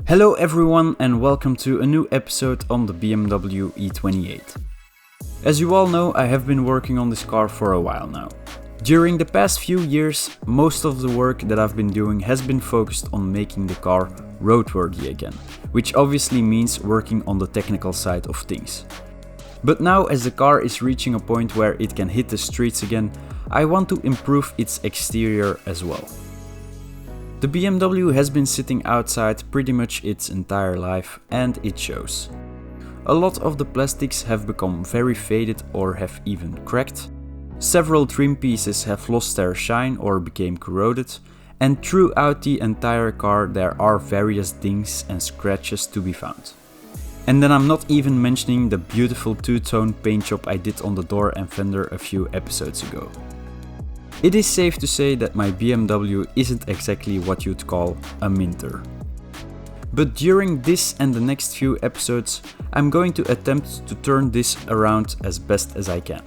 Hello everyone and welcome to a new episode on the BMW E28. As you all know, I have been working on this car for a while now. During the past few years, most of the work that I've been doing has been focused on making the car roadworthy again, which obviously means working on the technical side of things. But now, as the car is reaching a point where it can hit the streets again, I want to improve its exterior as well. The BMW has been sitting outside pretty much its entire life, and it shows. A lot of the plastics have become very faded or have even cracked. Several trim pieces have lost their shine or became corroded, and throughout the entire car there are various dings and scratches to be found. And then I'm not even mentioning the beautiful two-tone paint job I did on the door and fender a few episodes ago. It is safe to say that my BMW isn't exactly what you'd call a minter. But during this and the next few episodes, I'm going to attempt to turn this around as best as I can.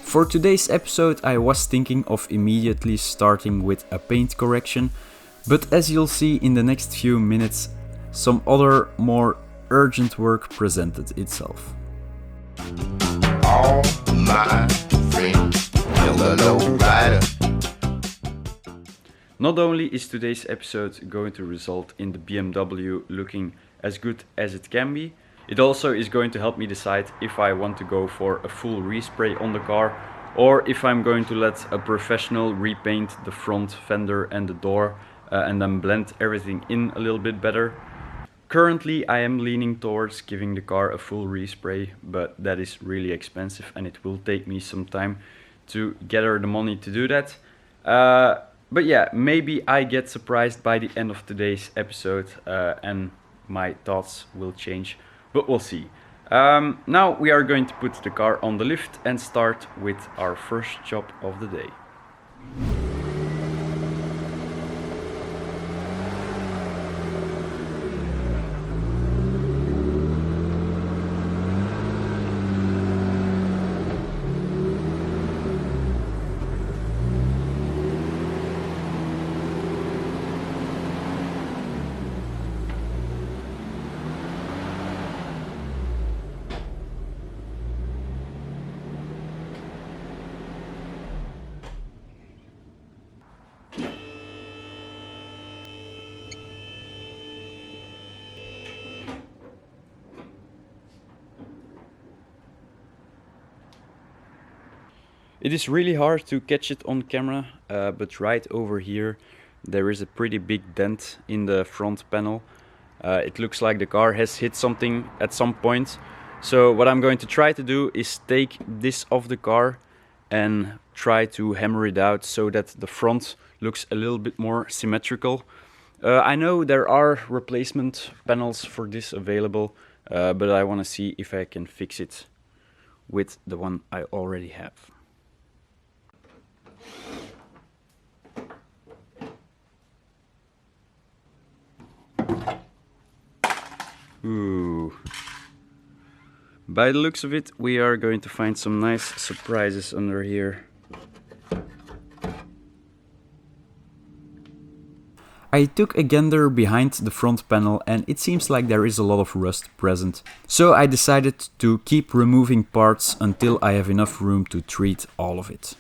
For today's episode, I was thinking of immediately starting with a paint correction, but as you'll see in the next few minutes, some other more urgent work presented itself. All my friends. Not only is today's episode going to result in the BMW looking as good as it can be, it also is going to help me decide if I want to go for a full respray on the car or if I'm going to let a professional repaint the front fender and the door and then blend everything in a little bit better. Currently I am leaning towards giving the car a full respray, but that is really expensive and it will take me some time to gather the money to do that. But yeah, maybe I get surprised by the end of today's episode and my thoughts will change, but we'll see. Now we are going to put the car on the lift and start with our first job of the day. It is really hard to catch it on camera, but right over here there is a pretty big dent in the front panel. It looks like the car has hit something at some point. So what I'm going to try to do is take this off the car and try to hammer it out so that the front looks a little bit more symmetrical. I know there are replacement panels for this available, but I want to see if I can fix it with the one I already have. Ooh. By the looks of it, we are going to find some nice surprises under here. I took a gander behind the front panel and it seems like there is a lot of rust present. So I decided to keep removing parts until I have enough room to treat all of it.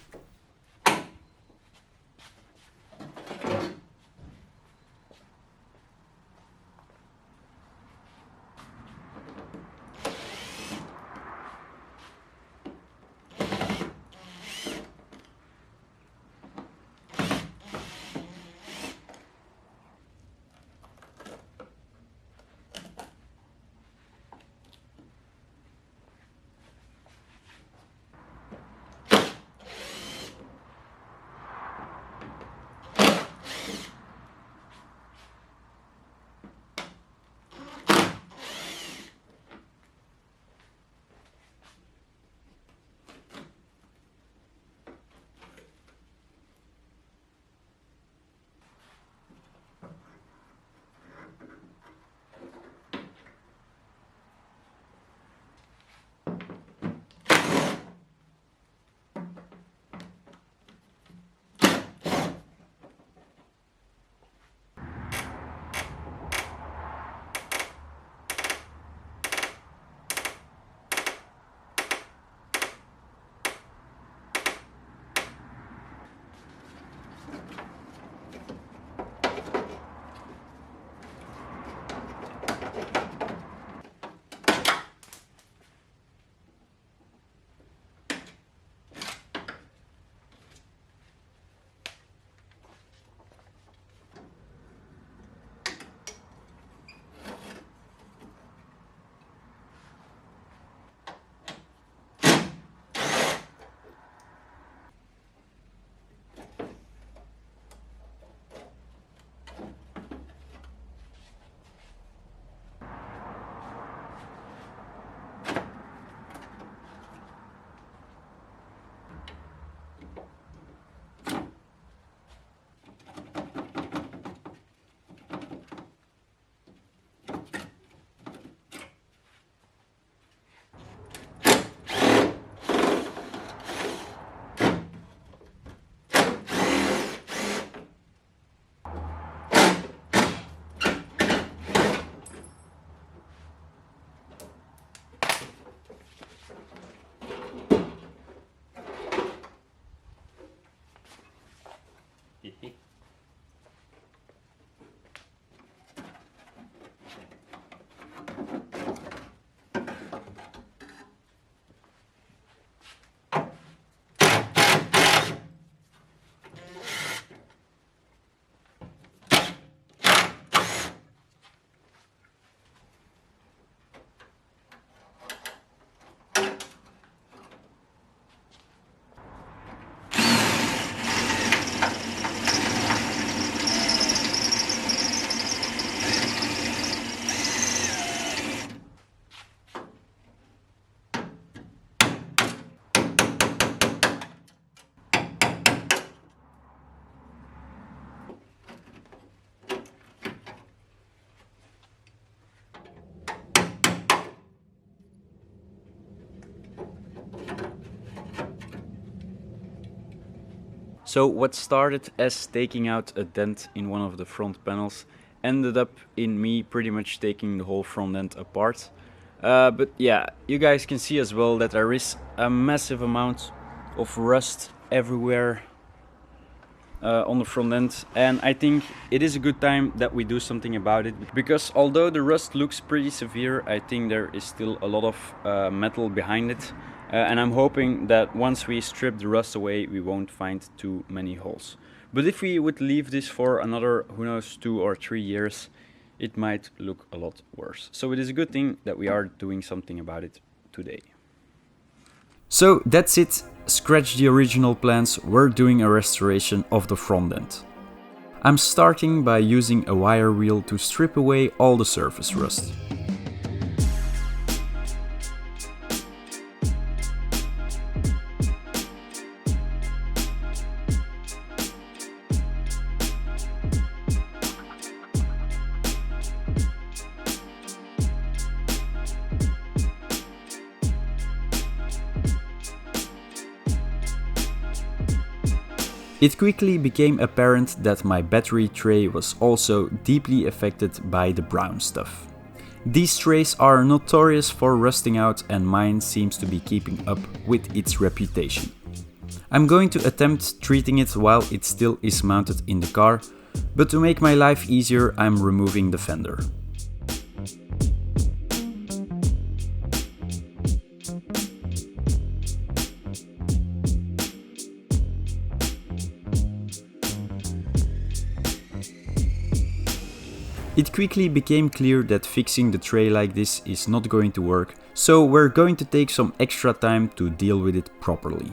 So what started as taking out a dent in one of the front panels ended up in me pretty much taking the whole front end apart. But yeah, you guys can see as well that there is a massive amount of rust everywhere on the front end, and I think it is a good time that we do something about it, because although the rust looks pretty severe, I think there is still a lot of metal behind it, and I'm hoping that once we strip the rust away we won't find too many holes. But if we would leave this for another, who knows, 2 or 3 years, it might look a lot worse. So it is a good thing that we are doing something about it today. So that's it. Scratch the original plans, we're doing a restoration of the front end. I'm starting by using a wire wheel to strip away all the surface rust. It quickly became apparent that my battery tray was also deeply affected by the brown stuff. These trays are notorious for rusting out, and mine seems to be keeping up with its reputation. I'm going to attempt treating it while it still is mounted in the car, but to make my life easier I'm removing the fender. It quickly became clear that fixing the tray like this is not going to work, so we're going to take some extra time to deal with it properly.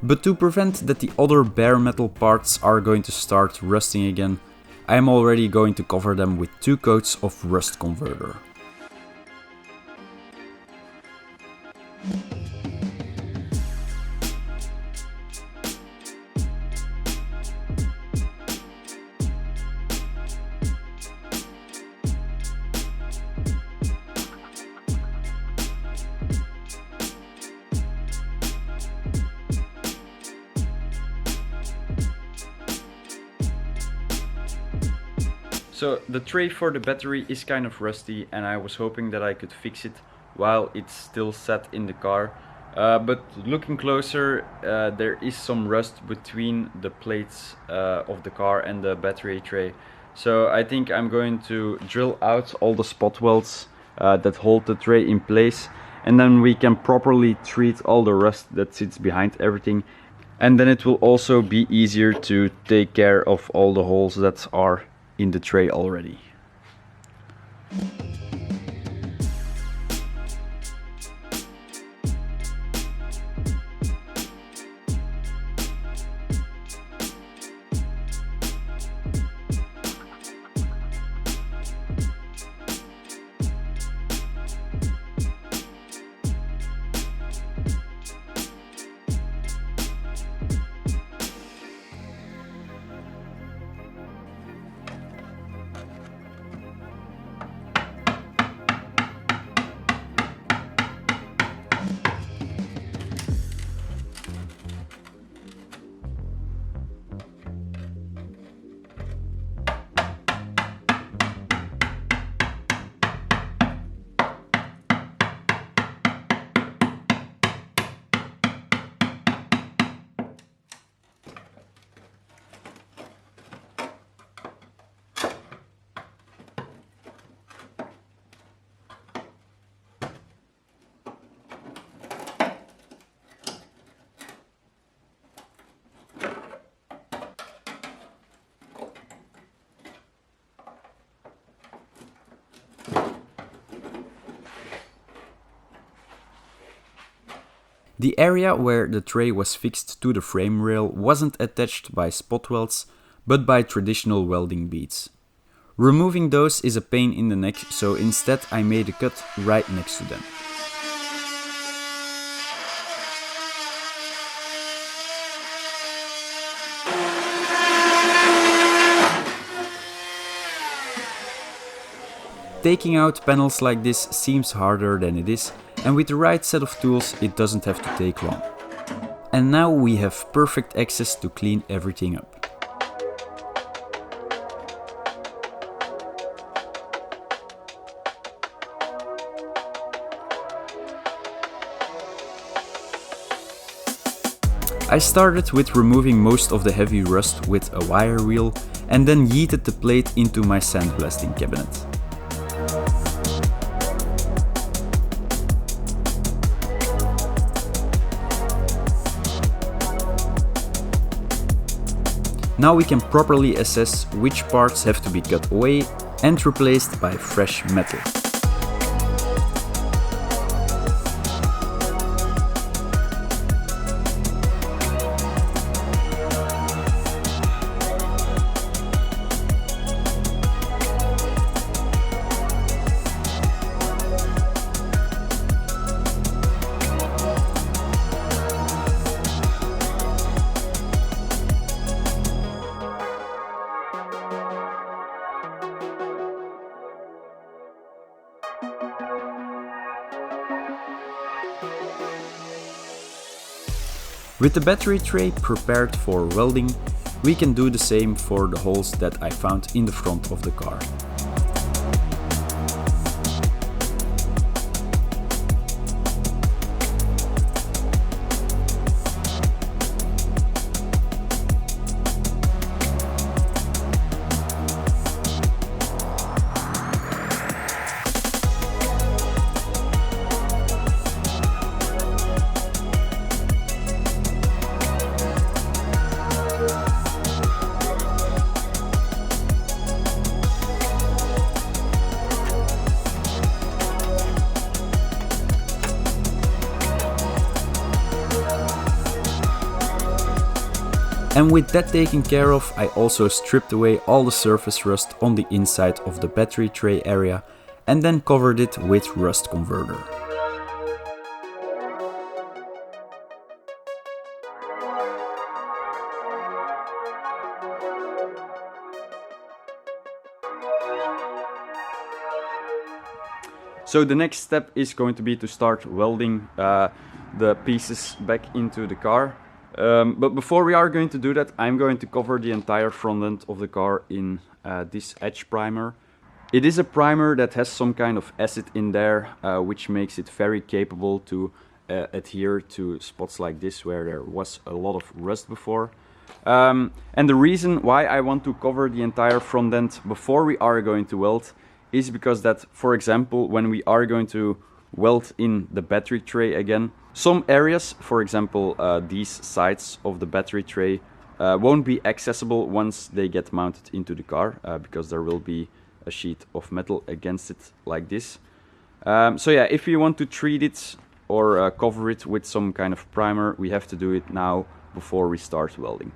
But to prevent that the other bare metal parts are going to start rusting again, I'm already going to cover them with 2 coats of rust converter. So the tray for the battery is kind of rusty, and I was hoping that I could fix it while it's still sat in the car. But looking closer, there is some rust between the plates of the car and the battery tray. So I think I'm going to drill out all the spot welds that hold the tray in place, and then we can properly treat all the rust that sits behind everything. And then it will also be easier to take care of all the holes that are in the tray already. The area where the tray was fixed to the frame rail wasn't attached by spot welds, but by traditional welding beads. Removing those is a pain in the neck, so instead I made a cut right next to them. Taking out panels like this seems harder than it is, and with the right set of tools it doesn't have to take long. and now we have perfect access to clean everything up. I started with removing most of the heavy rust with a wire wheel and then yeeted the plate into my sandblasting cabinet. Now we can properly assess which parts have to be cut away and replaced by fresh metal. With the battery tray prepared for welding, we can do the same for the holes that I found in the front of the car. And with that taken care of, I also stripped away all the surface rust on the inside of the battery tray area and then covered it with rust converter. So the next step is going to be to start welding the pieces back into the car. But before we are going to do that, I'm going to cover the entire front end of the car in this Etch Primer. It is a primer that has some kind of acid in there, which makes it very capable to adhere to spots like this where there was a lot of rust before. And the reason why I want to cover the entire front end before we are going to weld is because that, for example, when we are going to weld in the battery tray again, some areas, for example these sides of the battery tray, won't be accessible once they get mounted into the car, because there will be a sheet of metal against it like this. So yeah, if you want to treat it or cover it with some kind of primer, we have to do it now before we start welding.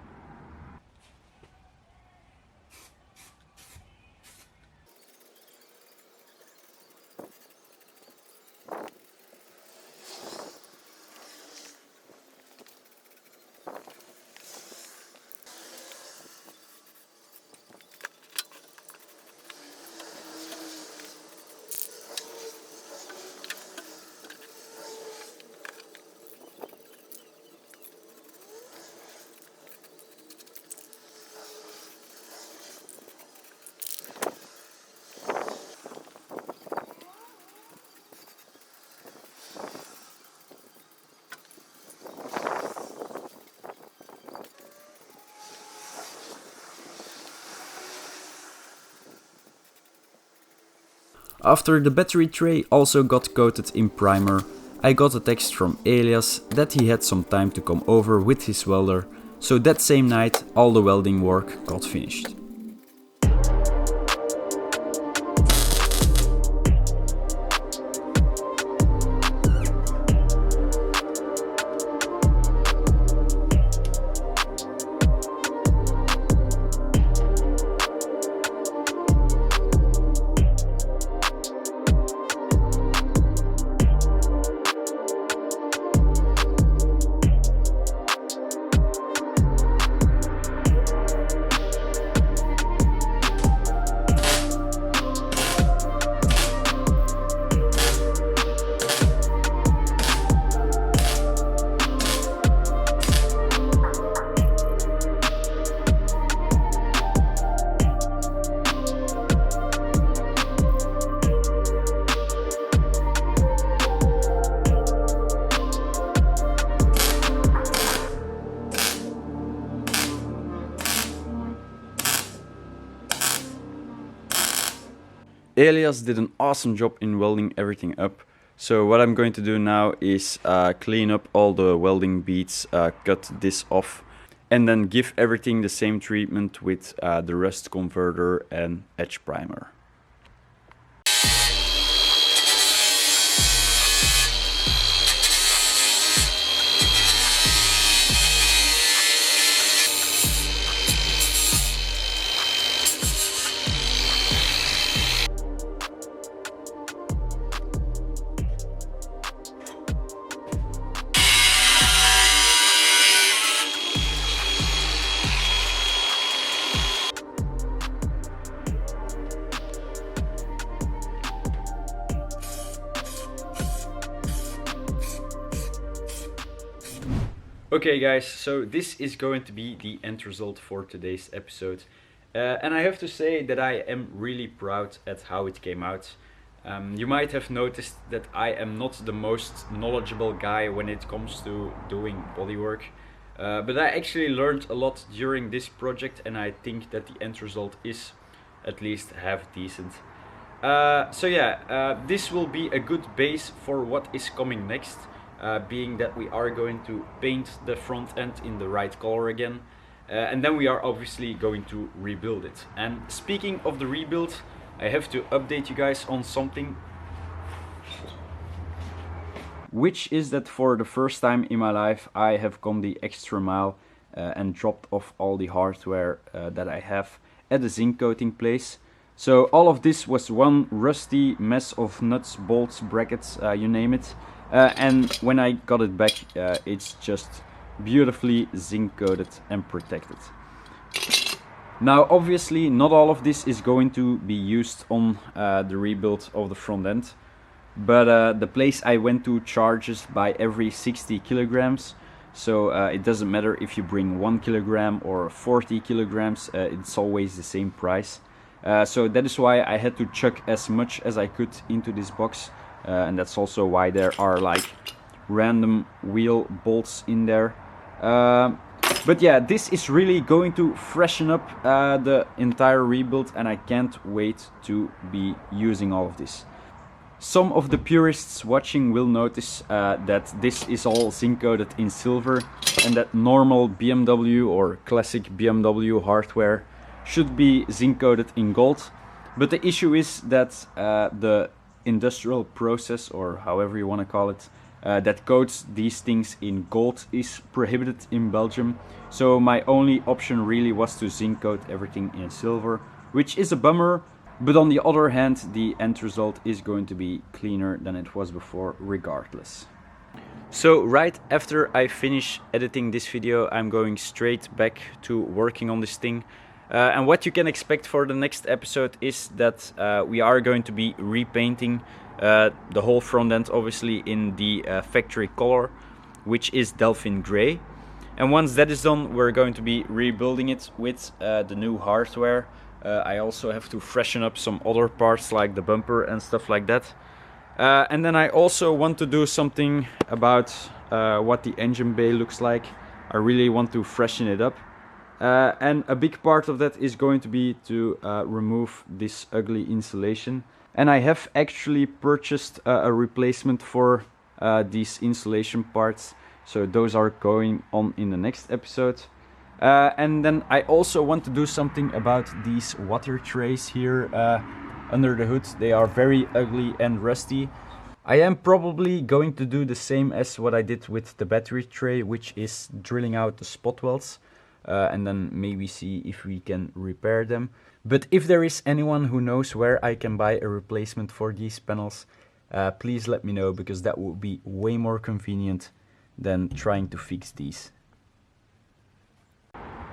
After the battery tray also got coated in primer, I got a text from Elias that he had some time to come over with his welder, so that same night all the welding work got finished. Elias did an awesome job in welding everything up. So what I'm going to do now is clean up all the welding beads, cut this off, and then give everything the same treatment with the rust converter and Etch Primer. Okay guys, so this is going to be the end result for today's episode. And I have to say that I am really proud at how it came out. You might have noticed that I am not the most knowledgeable guy when it comes to doing bodywork. But I actually learned a lot during this project, and I think that the end result is at least half decent. So yeah, this will be a good base for what is coming next. Being that we are going to paint the front end in the right color again, and then we are obviously going to rebuild it. And speaking of the rebuild, I have to update you guys on something, which is that for the first time in my life I have gone the extra mile and dropped off all the hardware that I have at the zinc coating place. So all of this was one rusty mess of nuts, bolts, brackets, you name it. And when I got it back, it's just beautifully zinc coated and protected. Now obviously not all of this is going to be used on the rebuild of the front end, but the place I went to charges by every 60 kilograms, so it doesn't matter if you bring 1 kilogram or 40 kilograms, it's always the same price. So that is why I had to chuck as much as I could into this box. And that's also why there are like random wheel bolts in there. But yeah, this is really going to freshen up the entire rebuild, and I can't wait to be using all of this. Some of the purists watching will notice that this is all zinc coated in silver, and that normal BMW or classic BMW hardware should be zinc coated in gold. But the issue is that the industrial process, or however you want to call it, that coats these things in gold is prohibited in Belgium. So my only option really was to zinc coat everything in silver, which is a bummer, but on the other hand the end result is going to be cleaner than it was before regardless. So right after I finish editing this video, I'm going straight back to working on this thing. And what you can expect for the next episode is that we are going to be repainting the whole front end, obviously in the factory color, which is Delphine Grey. And once that is done, we're going to be rebuilding it with the new hardware. I also have to freshen up some other parts like the bumper and stuff like that. And then I also want to do something about what the engine bay looks like. I really want to freshen it up. And a big part of that is going to be to remove this ugly insulation. And I have actually purchased a replacement for these insulation parts. So those are going on in the next episode. And then I also want to do something about these water trays here under the hood. They are very ugly and rusty. I am probably going to do the same as what I did with the battery tray, which is drilling out the spot welds. And then maybe see if we can repair them. But if there is anyone who knows where I can buy a replacement for these panels, please let me know, because that would be way more convenient than trying to fix these.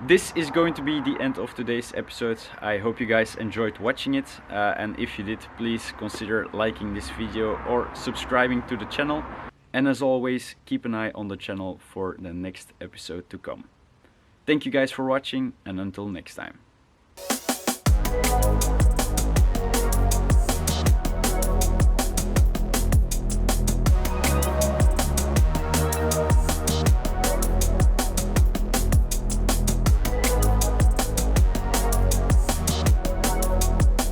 This is going to be the end of today's episode. I hope you guys enjoyed watching it, and if you did, please consider liking this video or subscribing to the channel. And as always, keep an eye on the channel for the next episode to come. Thank you guys for watching, and until next time.